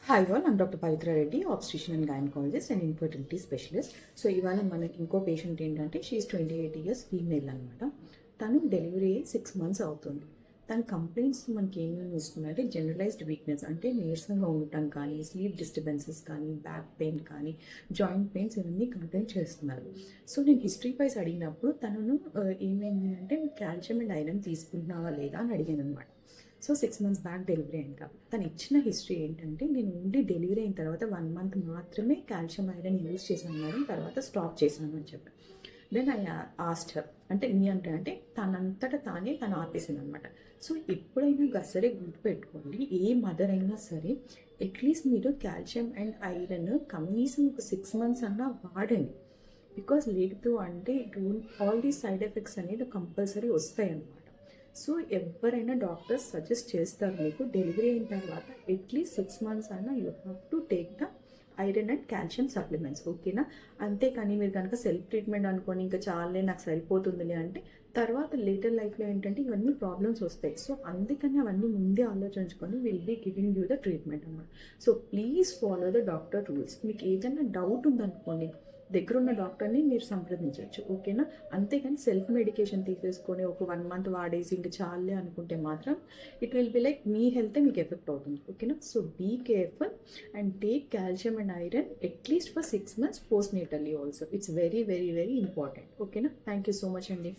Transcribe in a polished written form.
Hi all, I'm Dr. Pavitra Reddy, obstetrician and gynecologist and infertility specialist. So ఇవాళ మనకి ఇంకో patient ఏంటంటే she is 28 years female అనమాట. తను డెలివరీ 6 months అవుతుంది. తన కంప్లైంట్స్ మనకి ఏమేమి ఇస్తుందంటే జనరలైజ్డ్ వీక్నెస్, అంటే నీరసంగా ఉండటం కానీ, స్లీప్ డిస్టర్బెన్సెస్ కానీ, బ్యాక్ పెయిన్ కానీ, జాయింట్ పెయిన్స్ ఇవన్నీ కంప్లైంట్ చేస్తున్నారు. సో నేను హిస్టరీ వైజ్ అడిగినప్పుడు తనను ఏమైంది అంటే కాల్షియం అండ్ ఐరన్ తీసుకుంటున్నావా లేదా అని అడిగాను అనమాట. సో 6 months బ్యాక్ డెలివరీ అయింది కాబట్టి తను ఇచ్చిన హిస్టరీ ఏంటంటే, నేను ఓన్లీ డెలివరీ అయిన తర్వాత 1 month మాత్రమే కాల్షియం ఐరన్ యూజ్ చేశాను మేడం, తర్వాత స్టాప్ చేశాను అని చెప్పి. దెన్ ఐ ఆస్ట్ హర్, అంటే నీ అంటే తనంతట తానే తను ఆపేసింది అనమాట. సో ఎప్పుడైనా సరే గుర్తుపెట్టుకోండి, ఏ మదర్ అయినా సరే అట్లీస్ట్ మీరు కాల్షియం అండ్ ఐరన్ కనీసం ఒక 6 months అన్నా వాడండి. బికాస్ లేదు అంటే ఆల్ దీస్ సైడ్ ఎఫెక్ట్స్ అనేది కంపల్సరీ వస్తాయి అన్నమాట. సో ఎవరైనా డాక్టర్స్ సజెస్ట్ చేస్తారు మీకు డెలివరీ అయిన తర్వాత అట్లీస్ట్ 6 months అయినా you have to take the iron and calcium supplements, ఓకేనా? అంతేకాని మీరు కనుక సెల్ఫ్ ట్రీట్మెంట్ అనుకోని ఇంకా చాలే నాకు సరిపోతుందిలే అంటే తర్వాత లేటర్ లైఫ్లో ఏంటంటే ఇవన్నీ ప్రాబ్లమ్స్ వస్తాయి. సో అందుకని అవన్నీ ముందే ఆలోచించుకొని will be giving you the treatment అన్నమాట. So please follow the doctor rules. మీకు ఏదైనా డౌట్ ఉందనుకోండి, దగ్గరున్న డాక్టర్ని మీరు సంప్రదించవచ్చు, ఓకేనా? అంతేకాని సెల్ఫ్ మెడికేషన్ తీసేసుకొని ఒక 1 month వాడేసి ఇంకా చాలే అనుకుంటే మాత్రం ఇట్ విల్ బి లైక్ మీ హెల్తే మీకు ఎఫెక్ట్ అవుతుంది, ఓకేనా? So be careful and take calcium and iron at least for 6 months post natally also. It's very very very important, ఓకేనా? థ్యాంక్ యూ సో మచ్ అండి.